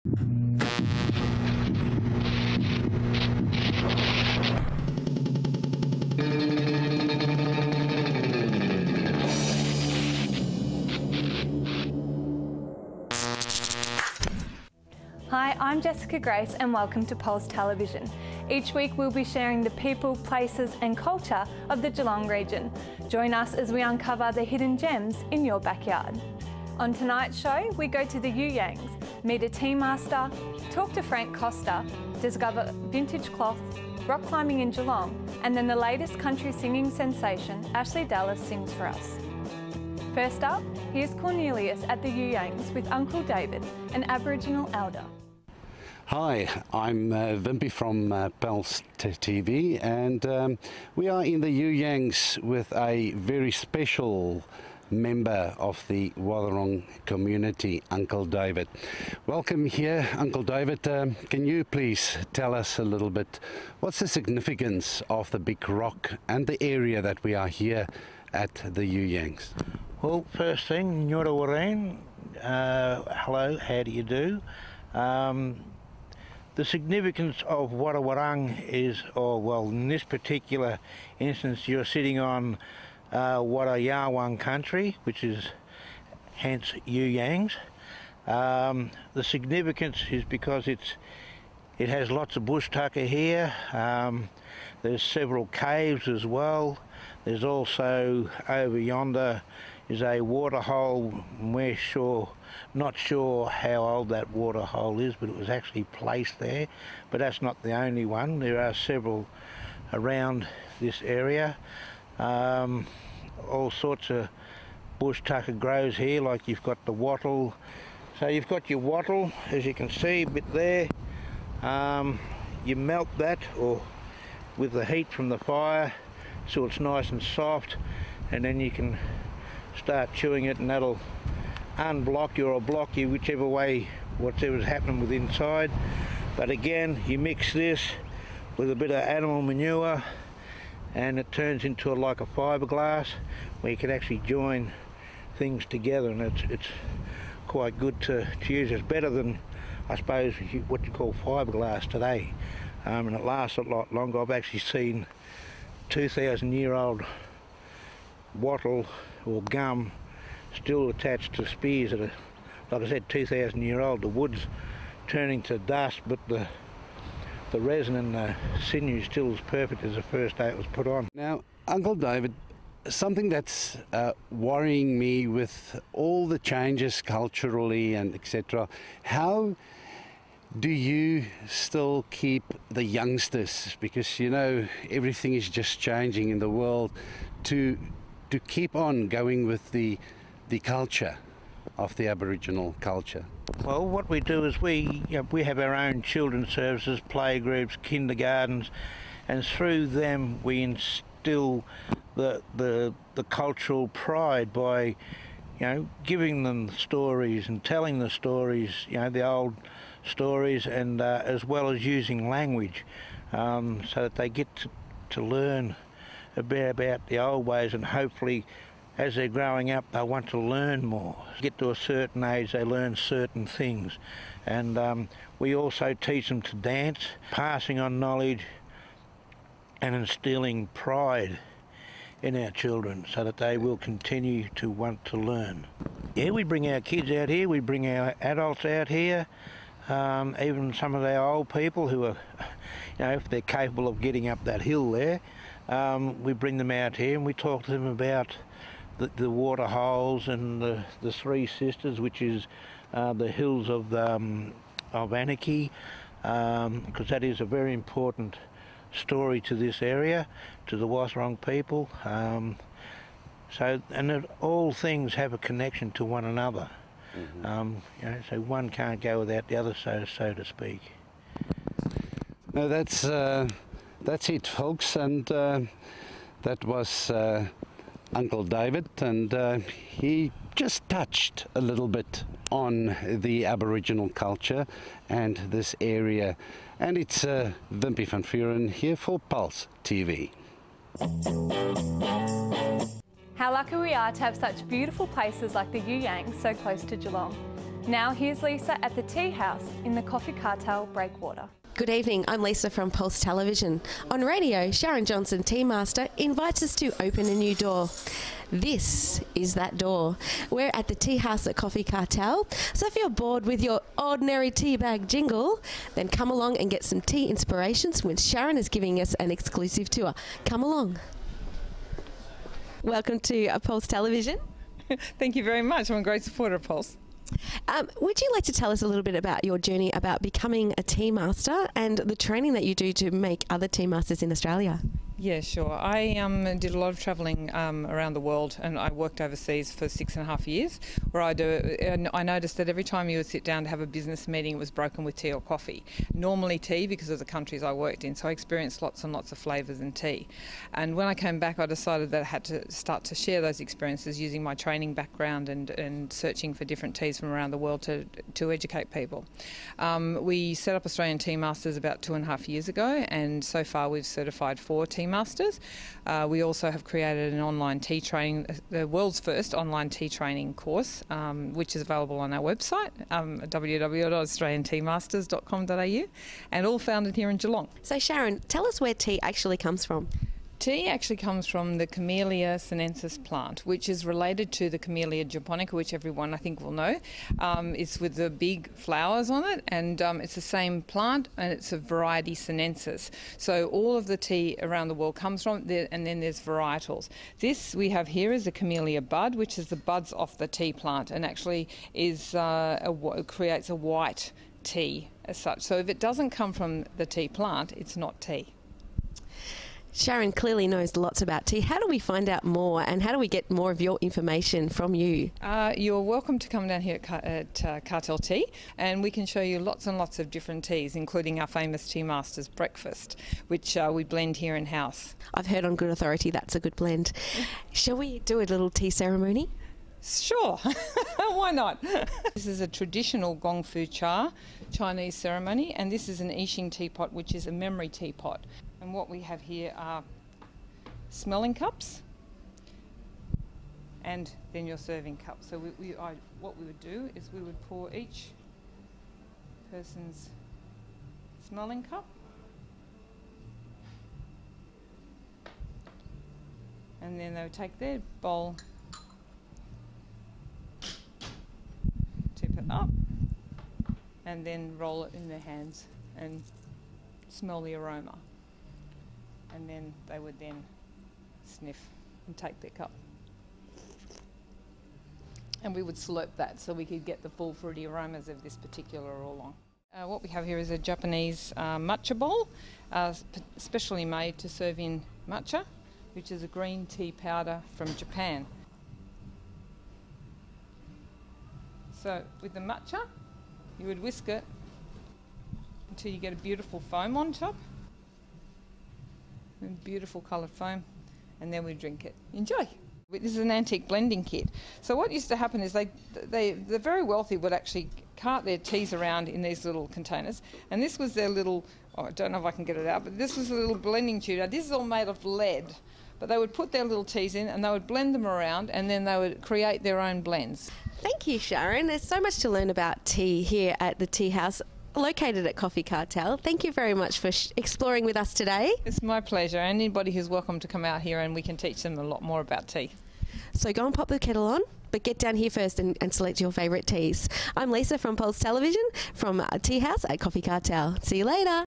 Hi, I'm Jessica Grace and welcome to Pulse Television. Each week we'll be sharing the people, places and culture of the Geelong region. Join us as we uncover the hidden gems in your backyard. On tonight's show, we go to the You Yangs, meet a tea master, talk to Frank Costa, discover vintage cloth, rock climbing in Geelong, and then the latest country singing sensation, Ashley Dallas, sings for us. First up, here's Cornelius at the You Yangs with Uncle David, an Aboriginal elder. Hi, I'm Wimpie from Pulse TV, and we are in the You Yangs with a very special member of the Wathaurong community, Uncle David. Welcome here, Uncle David. Can you please tell us a little bit, what's the significance of the big rock and the area that we are here at the You Yangs? Well, first thing, Nyora Wareen, hello, how do you do? The significance of Wathaurong is, well, in this particular instance, you're sitting on Wathaurong country, which is hence You Yangs. The significance is because it has lots of bush tucker here. There's several caves as well. There's also over yonder is a waterhole. We're not sure how old that waterhole is, but it was actually placed there. But that's not the only one. There are several around this area. All sorts of bush tucker grows here, like you've got the wattle. So you've got your wattle, as you can see, a bit there. You melt that or with the heat from the fire so it's nice and soft, and then you can start chewing it, and that'll unblock you or block you, whichever way, whatever's happening with inside. But again, you mix this with a bit of animal manure and it turns into like a fiberglass where you can actually join things together, and it's quite good to use. It's better than, I suppose, what you call fiberglass today, and it lasts a lot longer. I've actually seen 2,000-year-old wattle or gum still attached to spears that are, like I said, 2,000-year-old. The wood's turning to dust, but the resin and the sinew still as perfect as the first day it was put on. Now, Uncle David, something that's worrying me with all the changes culturally and etc., how do you still keep the youngsters, because you know everything is just changing in the world, to keep on going with the culture of the Aboriginal culture? Well, what we do is we have our own children's services, playgroups, kindergartens, and through them we instill the cultural pride by, giving them stories and telling the stories, the old stories, and as well as using language, so that they get to learn a bit about the old ways, and hopefully as they're growing up they want to learn more. Get to a certain age they learn certain things, and we also teach them to dance, passing on knowledge and instilling pride in our children so that they will continue to want to learn. Yeah, we bring our kids out here, we bring our adults out here, even some of our old people who are, if they're capable of getting up that hill there, we bring them out here and we talk to them about the water holes and the Three Sisters, which is the hills of Anarchy, because that is a very important story to this area, to the Wathaurong people. All things have a connection to one another. Mm-hmm. So one can't go without the other, so to speak. No, that's it, folks, and that was Uncle David, and he just touched a little bit on the Aboriginal culture and this area. And it's Wimpie van Vuren here for Pulse TV. How lucky we are to have such beautiful places like the You Yangs so close to Geelong. Now here's Lisa at the Tea House in the Coffee Cartel Breakwater. Good evening, I'm Lisa from Pulse Television. On radio, Sharon Johnston, Tea Master, invites us to open a new door. This is that door. We're at the Tea House at Coffee Cartel, so if you're bored with your ordinary tea bag jingle, then come along and get some tea inspirations when Sharon is giving us an exclusive tour. Come along. Welcome to Pulse Television. Thank you very much. I'm a great supporter of Pulse. Would you like to tell us a little bit about your journey about becoming a tea master and the training that you do to make other tea masters in Australia? Yeah, sure. I did a lot of travelling around the world, and I worked overseas for 6.5 years, where I noticed that every time you would sit down to have a business meeting, it was broken with tea or coffee. Normally tea, because of the countries I worked in, so I experienced lots and lots of flavours in tea. And when I came back, I decided that I had to start to share those experiences using my training background and searching for different teas from around the world to educate people. We set up Australian Tea Masters about 2.5 years ago, and so far we've certified 4 tea masters. We also have created an online tea training, the world's first online tea training course, which is available on our website, www.australianteamasters.com.au, and all founded here in Geelong. So Sharon, tell us where tea actually comes from. Tea actually comes from the Camellia sinensis plant, which is related to the Camellia japonica, which everyone I think will know. It's with the big flowers on it, and it's the same plant, and it's a variety sinensis. So all of the tea around the world comes from there, and then there's varietals. This we have here is a Camellia bud, which is the buds off the tea plant, and actually is creates a white tea as such. So if it doesn't come from the tea plant, it's not tea. Sharon clearly knows lots about tea. How do we find out more, and how do we get more of your information from you? You're welcome to come down here at Cartel Tea, and we can show you lots and lots of different teas, including our famous Tea Masters breakfast, which we blend here in-house. I've heard on good authority that's a good blend. Shall we do a little tea ceremony? Sure, why not? This is a traditional gong fu cha Chinese ceremony, and this is an I Ching teapot, which is a memory teapot. And what we have here are smelling cups and then your serving cup. So what we would do is we would pour each person's smelling cup, and then they would take their bowl, tip it up, and then roll it in their hands and smell the aroma. And then they would then sniff and take their cup. And we would slurp that so we could get the full fruity aromas of this particular oolong. What we have here is a Japanese matcha bowl, specially made to serve in matcha, which is a green tea powder from Japan. So with the matcha, you would whisk it until you get a beautiful foam on top. Beautiful coloured foam, and then we drink it. Enjoy! This is an antique blending kit. So what used to happen is the very wealthy would actually cart their teas around in these little containers, and this was their little, I don't know if I can get it out, but this was a little blending tube. Now this is all made of lead, but they would put their little teas in and they would blend them around, and then they would create their own blends. Thank you, Sharon. There's so much to learn about tea here at the Tea House, located at Coffee Cartel. Thank you very much for exploring with us today. It's my pleasure. Anybody who's welcome to come out here, and we can teach them a lot more about tea. So go and pop the kettle on, but get down here first and select your favourite teas. I'm Lisa from Pulse Television from Tea House at Coffee Cartel. See you later.